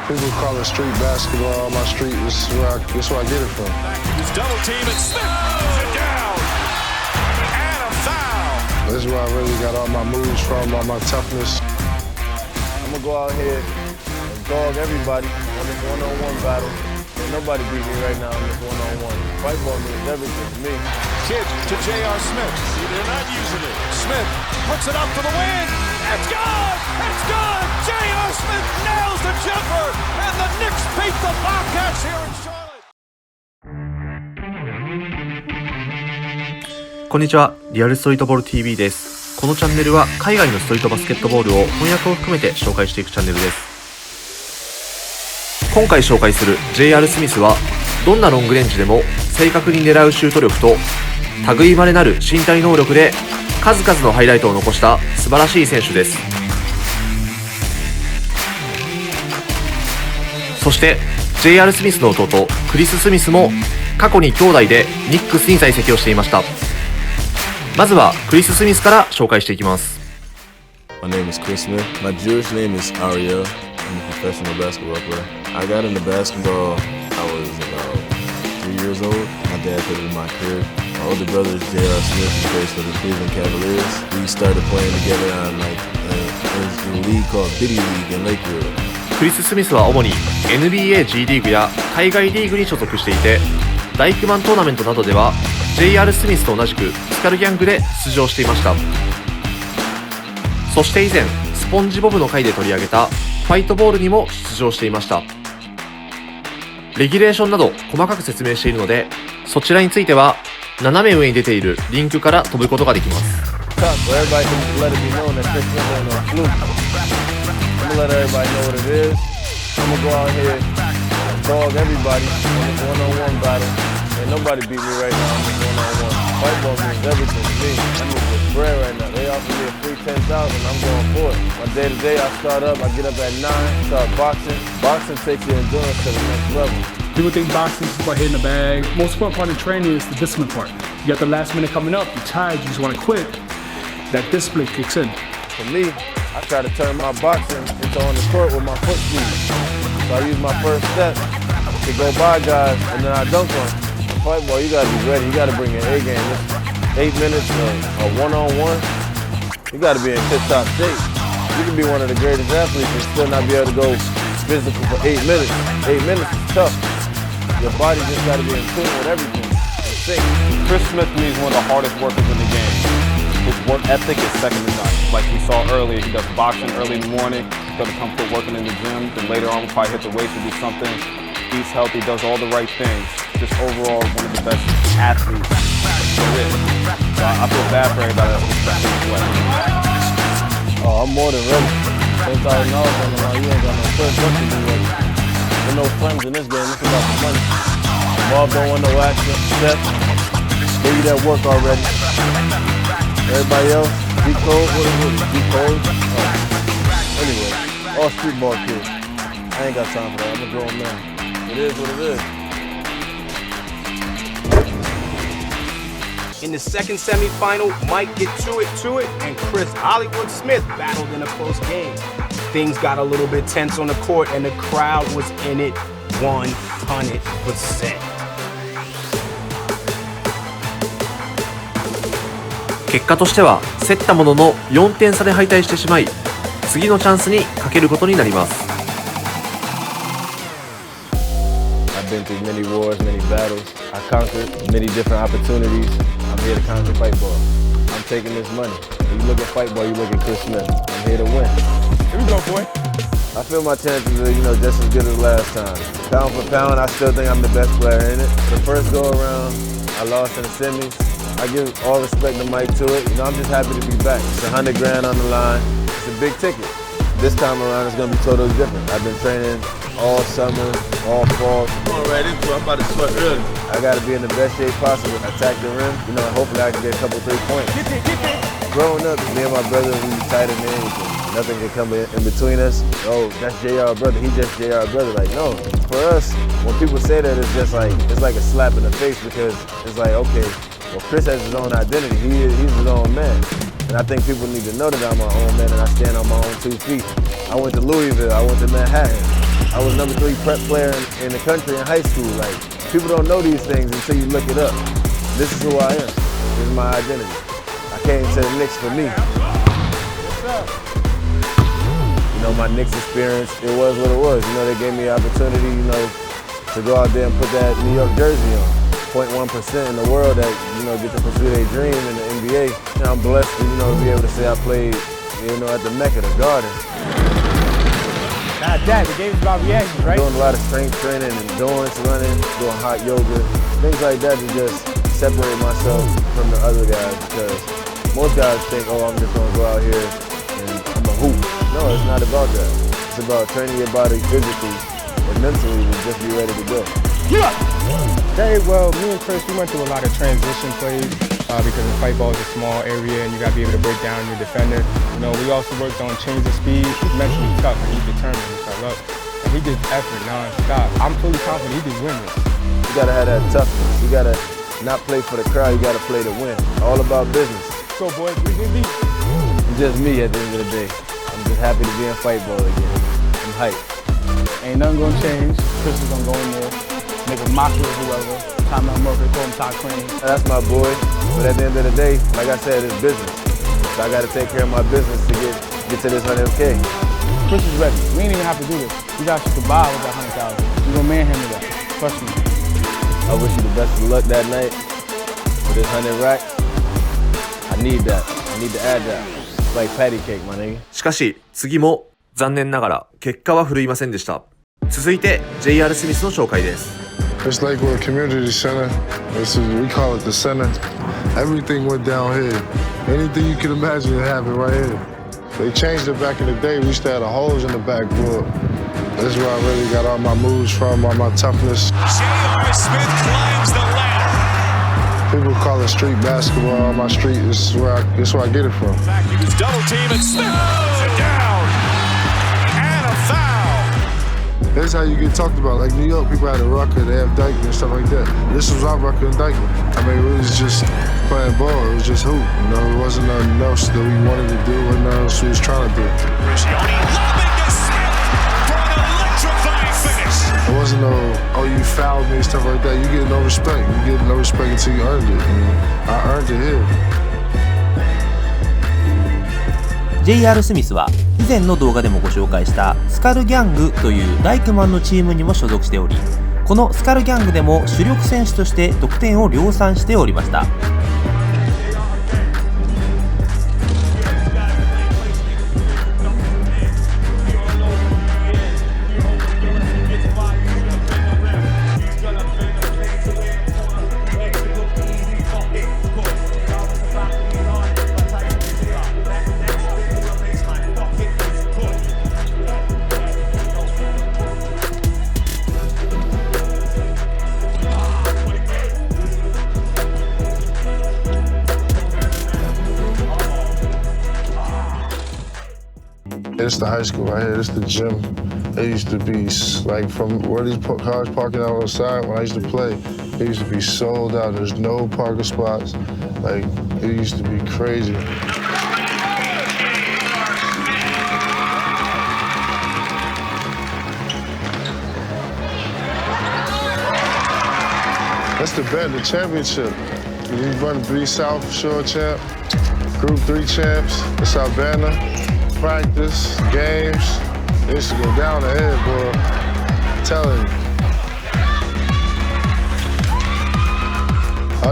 People call it street basketball. My street is that's where I get it from. He's double team and Smith throws it down. And a foul. This is where I really got all my moves from, all my toughness. I'm gonna go out here and dog everybody on this one-on-one battle. Ain't nobody beat me right now on this one-on-one. Fight ball means everything to me. Kidd to JR Smith. See, they're not using it. Smith puts it up for the win. It's good! It's good! JR Smith nails the jumper, and the Knicks beat the Bobcats here in Charlotte. こんにちは、リアルストリートボール TV です。このチャンネルは海外のストリートバスケットボールを翻訳を含めて紹介していくチャンネルです。今回紹介する JR スミスはどんなロングレンジでも正確に狙うシュート力と類いまれなる身体能力で数々のハイライトを残した素晴らしい選手です。そして JR スミスの弟クリス・スミスも過去に兄弟でニックスに在籍をしていました。まずはクリス・スミスから紹介していきます。 My name is Chris Smith. My Jewish name is Ariel. I'm a professional basketball player. I got into basketball, I was about 3 years old. My dad put it in my crib. My older brother is JR Smith. He plays for the Cleveland Cavaliers. We started playing together on in a league called Biddy League in Lakewood. クリス・スミスは主に NBA G リーグや海外リーグに所属していて、ダイクマントーナメントなどでは JR スミスと同じくスカルギャングで出場していました。そして以前スポンジボブの回で取り上げたファイトボールにも出場していました。レギュレーションなど細かく説明しているので、そちらについては斜め上に出ているリンクから飛ぶことができます。Nobody beat me right now on this one-on-one. Fight ball means everything to me. I need this bread right now. They offer me a free 10,000. I'm going for it. My day-to-day, I start up. I get up at 9, start boxing. Boxing takes your endurance to the next level. People think boxing is about hitting the bag. Most important part of training is the discipline part. You got the last minute coming up. You're tired. You just want to quit. That discipline kicks in. For me, I try to turn my boxing into on the court with my foot speed. So I use my first step to go by guys, and then I dunk on them. Fight ball, you gotta be ready. You gotta bring your A game. It's 8 minutes of one-on-one. You gotta be in tip-top shape. You can be one of the greatest athletes and still not be able to go physical for 8 minutes. 8 minutes is tough. Your body just gotta be in tune with everything. Chris Smith to me is one of the hardest workers in the game. His work ethic is second to none. Like we saw earlier, he does boxing early in the morning. He's gonna come put working in the gym. Then later on, we'll probably hit the weights and do something. Eats healthy, does all the right things. Just overall one of the best athletes there is. So I feel bad for everybody that's respecting his way. Oh, I'm more than ready. $10,000 on the line, you ain't got no first buck to be ready. There's no friends in this game, it's about the money. Bob don't want no action. Steph, gave you that work already. Everybody else, be cold, what is it? Be cold? Oh. Anyway, all street ball kids. I ain't got time for that, I'm a grown man. It is what it is. In the second semifinal, Mike get to it, and Chris Hollywood Smith battled in a close game. Things got a little bit tense on the court, and the crowd was in it 100%. 結果としては競ったものの4点差で敗退してしまい、次のチャンスにかけることになります。I've been through many wars, many battles. I conquered many different opportunities. I'm here to conquer fight ball. I'm taking this money. When you look at fight ball, you look at Chris Smith. I'm here to win. Here we go, boy. I feel my chances are, just as good as last time. Pound for pound, I still think I'm the best player in it. The first go around, I lost in the semis. I give all respect to Mike to it. I'm just happy to be back. It's $100 grand on the line. It's a big ticket. This time around, it's gonna be totally different. I've been training all summer, all fall. I'm going right into it. I'm about to sweat early. I gotta be in the best shape possible. Attack the rim. Hopefully I can get a couple 3 points. Growing up, me and my brother, we were tight in there. Nothing can come in between us. Oh, that's JR brother. He just JR brother. Like, no. For us, when people say that, it's like a slap in the face because it's like, okay, well, Chris has his own identity. He's his own man. And I think people need to know that I'm my own man and I stand on my own 2 feet. I went to Louisville. I went to Manhattan. I was number 3 prep player in the country in high school. Like, people don't know these things until you look it up. This is who I am. This is my identity. I came to the Knicks for me. You know, my Knicks experience, it was what it was. You know, they gave me the opportunity, you know, to go out there and put that New York jersey on. 0.1% in the world that, you know, get to pursue their dream in the NBA. And I'm blessed to, you know, be able to say I played, you know, at the Mecca, the Garden. Not that, the game's about reactions, right? Doing a lot of strength training, endurance running, doing hot yoga, things like that to just separate myself from the other guys, because most guys think, oh, I'm just gonna go out here and I'm a hoop. No, it's not about that. It's about training your body physically and mentally to just be ready to go. Very well, me and Chris, we went through a lot of transition plays because the fight ball is a small area and you got to be able to break down your defender. You know, we also worked on change of speed. He's mentally tough and he's determined. So look, and he gives effort non-stop. I'm fully confident he can win this. You gotta have that toughness. You gotta not play for the crowd, you gotta play to win. All about business. So boys, we can beat. It's just me at the end of the day. I'm just happy to be in fight ball again. I'm hyped. Ain't nothing gonna change. Chris is gonna go in there, make a mockery of whoever. Time out Murphy, call him Todd Crane. That's my boy. But at the end of the day, like I said, it's business. So I gotta take care of my business to get to this 100K. Chris is ready. We ain't even have to do this. We got you to buy with that 100,000. We gonna manhandle that. Trust me. I wish you the best of luck that night with this 100 racks. I need that. I need to add that. It's like patty cake, my nigga. しかし次も残念ながら結果は振るいませんでした。続いて JR スミスの紹介です。It's like we're a community center. We call it the center. Everything went down here. Anything you can imagine happened right here. They changed it back in the day. We used to have the holes in the backboard. This is where I really got all my moves from, all my toughness. JR Smith climbs the ladder. People call it street basketball. My street is where I get it from. Back, he was double teamed and Smith moves it down. And a foul. That's how you get talked about. Like New York, people had a Rucker, they have Dykeman and stuff like that. This was our Rucker and Dykeman. I mean, it was just playing ball. It was just hoop. You know, it wasn't nothing else that we wanted to do and nothing else we was trying to do. Riccioni lobbing to Smith for an electrifying finish. It wasn't no, oh, you fouled me and stuff like that. You get no respect. You get no respect until you earned it. And I earned it here. JR スミスは以前の動画でもご紹介したスカルギャングというダイクマンのチームにも所属しており、このスカルギャングでも主力選手として得点を量産しておりました。It's the high school right here. It's the gym. It used to be like from where these cars parking out on the side when I used to play. It used to be sold out. There's no parking spots. Like it used to be crazy. That's the bet, the championship. We run 3 South Shore champ, Group 3 champs, the South Banner. Practice, games, it used to go down the head, boy. I'm telling you.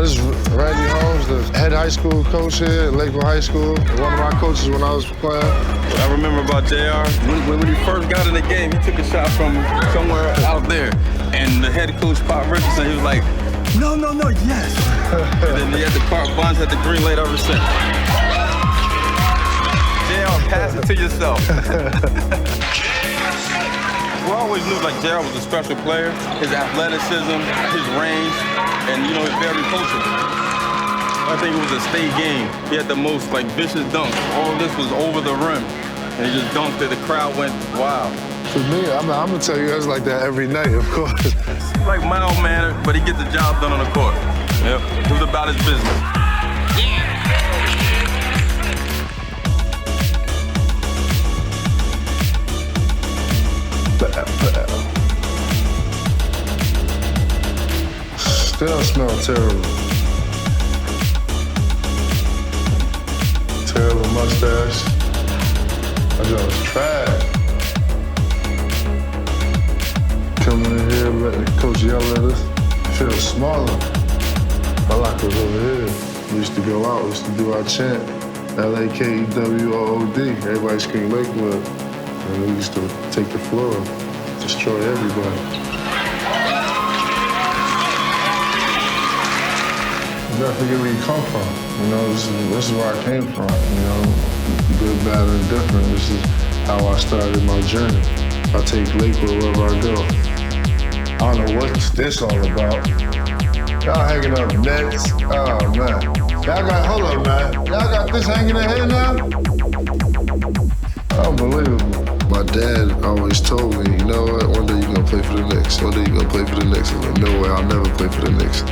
This is Randy Holmes, the head high school coach here at Lakeville High School. One of my coaches when I was playing. What I remember about JR, when he first got in the game, he took a shot from somewhere out there. And the head coach, Pop Richardson, he was like, no, yes. And then he had the carte blanche, had the green light ever since. Pass it to yourself. We always knew like JR was a special player. His athleticism, his range, and you know, he's very coachable. I think it was a state game. He had the most like vicious dunks. All this was over the rim. And he just dunked it. The crowd went wild. For me, I'm gonna tell you, it's like that every night, of course. He's like mild-mannered, but he gets the job done on the court. Yep, it was about his business. Still smell terrible. Terrible mustache. I just was trash. Coming in here, letting the coach yell at us. Feel smaller. My locker was over here. We used to go out, we used to do our chant. LAKEWOOD. Everybody scream Lakewood. And we used to take the floor, destroy everybody. You gotta forget where you come from. You know, this is where I came from. You know, good, bad, and different. This is how I started my journey. I take Lakewood wherever I go. I don't know what's this all about. Y'all hanging up nets. Oh man. Hold up, man. Y'all got this hanging in here now? Unbelievable. My dad always told me, you know what, one day you're gonna play for the Knicks. One day you're gonna play for the Knicks. I'm like, no way, I'll never play for the Knicks.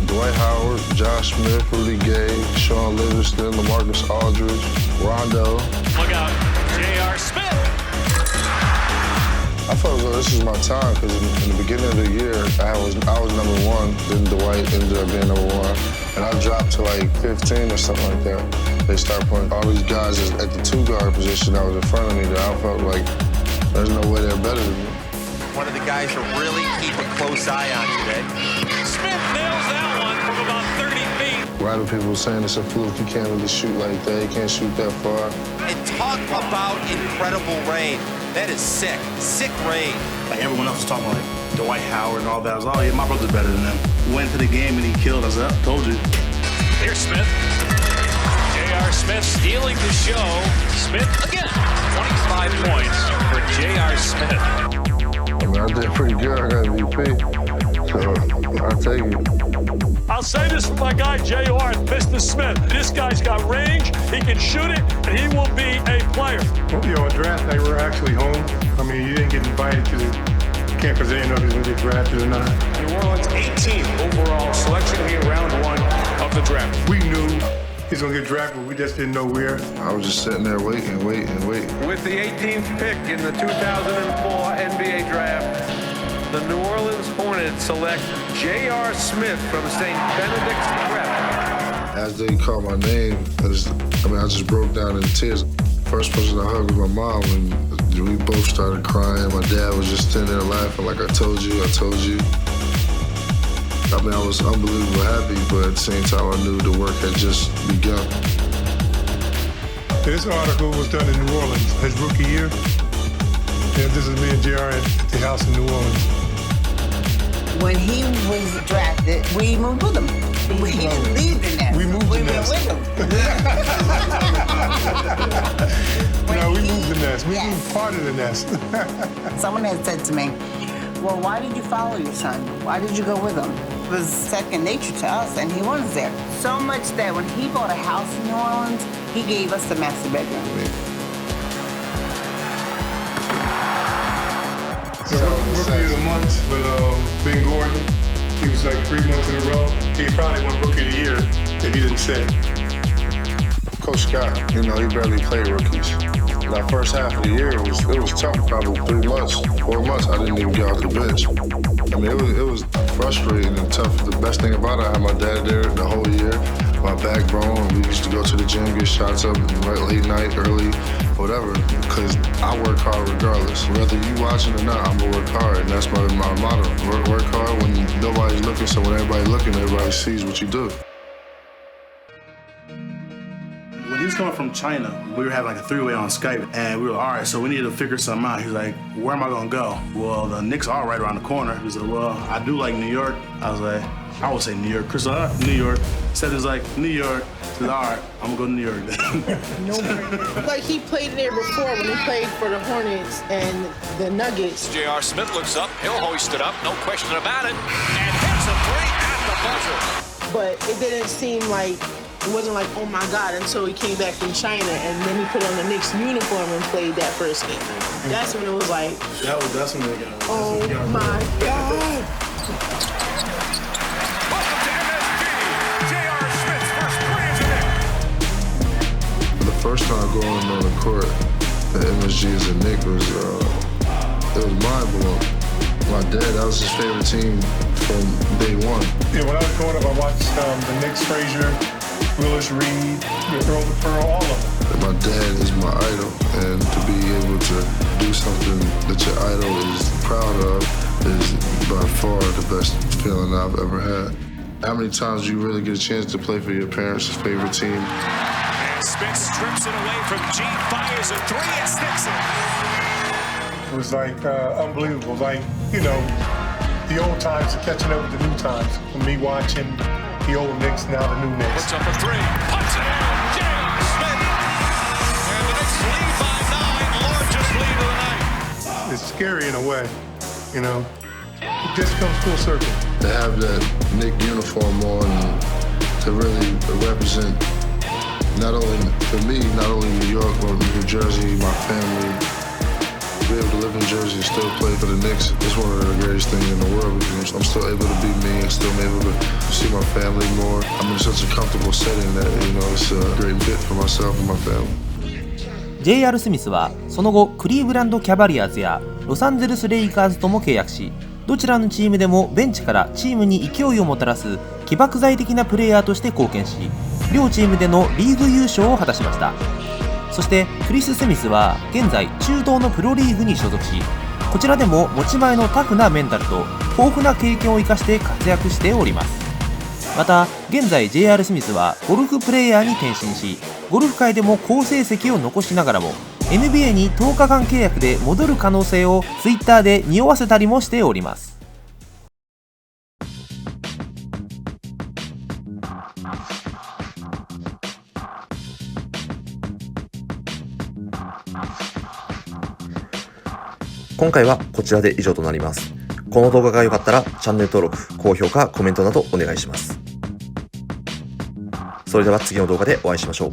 Dwight Howard, Josh Smith, Rudy Gay, Sean Livingston, LaMarcus Aldridge, Rondo. Look out, JR Smith. I felt as though this was my time because in the beginning of the year, I was number one. Then Dwight ended up being number one. And I dropped to like 15 or something like that. They started putting all these guys at the two-guard position that was in front of me that I felt like there's no way they're better than me. One of the guys to really keep a close eye on today. Smith nails that one from about 30 feet. Why do people saying it's a fluke? He can't really shoot like that. He can't shoot that far. And talk about incredible rain. That is sick. Sick rain. Like everyone else was talking like Dwight Howard and all that. I was like, oh yeah, my brother's better than them. Went to the game and he killed us. I told you. Here's Smith. JR Smith stealing the show. Smith again. 25 points for JR Smith. I mean, I did pretty good. I got MVP. So I'll take it. I'll say this for my guy JR, Mr. Smith. This guy's got range, he can shoot it, and he will be a player. Well, on draft night, we're actually home. I mean, you didn't get invited to the camp because they didn't know if he was going to get drafted or not. New Orleans 18th overall selection here, round one of the draft. We knew he was going to get drafted, but we just didn't know where. I was just sitting there waiting. With the 18th pick in the 2004 NBA draft, the New Orleans Hornets select JR Smith from St. Benedict's Prep. As they called my name, I just broke down in tears. First person I hugged was my mom, and we both started crying. My dad was just standing there laughing like, I told you. I mean, I was unbelievably happy, but at the same time, I knew the work had just begun. This article was done in New Orleans, his rookie year. Yeah, this is me and JR at the house in New Orleans. When he was drafted, we moved with him. He didn't leave the nest. We moved the nest. With him. No, we moved the nest. We moved part of the nest. Someone had said to me, well, why did you follow your son? Why did you go with him? It was second nature to us, and he was there. So much that when he bought a house in New Orleans, he gave us the master bedroom. So rookie of the month, but Ben Gordon, he was like 3 months in a row. He probably won rookie of the year if he didn't sit. Coach Scott, he barely played rookies. That first half of the year, it was tough, probably 3 months, 4 months, I didn't even get off the bench. I mean, it was frustrating and tough. The best thing about it, I had my dad there the whole year, my backbone. We used to go to the gym, get shots up late night, early, whatever, because I work hard regardless. Whether you watching or not, I'm gonna work hard, and that's my motto. Work hard when nobody's looking, so when everybody's looking, everybody sees what you do. When he was coming from China, we were having like a three-way on Skype, and we were all right, so we needed to figure something out. He's like, where am I gonna go? Well, the Knicks are right around the corner. He said, well, I do like New York. I was like, I would say New York. Chris, New York. Said it was like, New York. I said, all right, I'm gonna go to New York then. Like he played there before when he played for the Hornets and the Nuggets. JR Smith looks up, he'll hoist it up, no question about it, and hits a three at the buzzer. But it didn't seem like, it wasn't like, oh my God, until he came back from China and then he put on the Knicks uniform and played that first game. That's when it was like, that's when it got. Oh my God. Welcome to MSG, JR Smith's first play as a Knick. The first time going on the court at MSG as a Knick was mind blowing. My dad, that was his favorite team from day one. Yeah, when I was growing up, I watched the Knicks, Frazier, Willis Reed, Earl the Pearl, all of them. My dad is my idol, and to be able to do something that your idol is proud of is by far the best feeling I've ever had. How many times do you really get a chance to play for your parents' favorite team? And Smith strips it away from G, fires a three and sticks it. It was like unbelievable. Like, you know, the old times are catching up with the new times. For me watching the old Knicks, now the new Knicks. Puts up a three, puts it in, JR Smith. And the Knicks lead by 9, largest lead of the night. It's scary in a way, you know. It just comes full circle. To have that Knick uniform on, to really represent not only for me, not only New York, but New Jersey, my family. To be able to live in Jersey and still play for the Knicks is one of the greatest things in the world because I'm still able to be me and still able to see my family more. I'm in such a comfortable setting that, you know, it's a great fit for myself and my family. JR スミスはその後クリーブランドキャバリアーズやロサンゼルスレイカーズとも契約し、どちらのチームでもベンチからチームに勢いをもたらす起爆剤的なプレイヤーとして貢献し、両チームでのリーグ優勝を果たしました。そしてクリス・スミスは現在中東のプロリーグに所属し、こちらでも持ち前のタフなメンタルと豊富な経験を生かして活躍しております。また現在 JR スミスはゴルフプレイヤーに転身し、ゴルフ界でも好成績を残しながらも NBA に10日間契約で戻る可能性を Twitter で匂わせたりもしております。今回はこちらで以上となります。この動画が良かったらチャンネル登録、高評価、コメントなどお願いします。それでは次の動画でお会いしましょう。